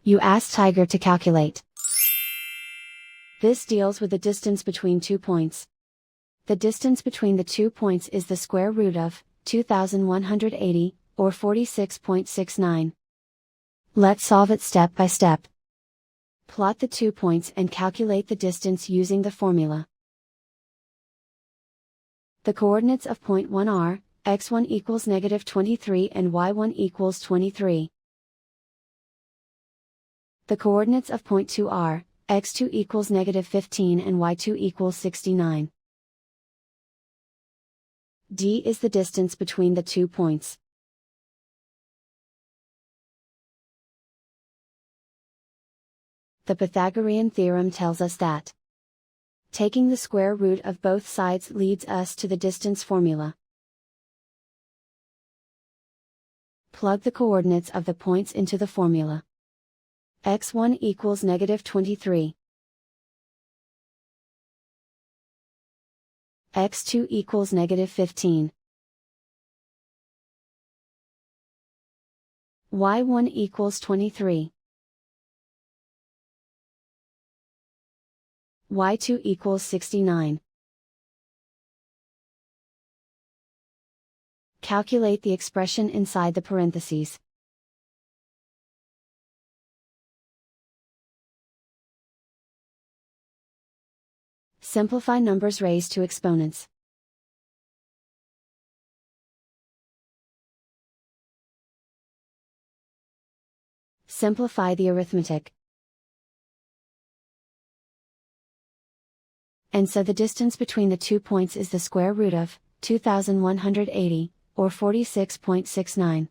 You ask Tiger to calculate. This deals with the distance between 2 points. The distance between the 2 points is the square root of 2180, or 46.69. Let's solve it step by step. Plot the 2 points and calculate the distance using the formula. The coordinates of point 1 are, x1 equals -23 and y1 equals 23. The coordinates of point 2 are, x2 equals -15 and y2 equals 69. D is the distance between the 2 points. The Pythagorean theorem tells us that taking the square root of both sides leads us to the distance formula. Plug the coordinates of the points into the formula. x1 equals -23. x2 equals -15. y1 equals 23. y2 equals 69. Calculate the expression inside the parentheses. Simplify numbers raised to exponents. Simplify the arithmetic. And so the distance between the 2 points is the square root of 2180, or 46.69.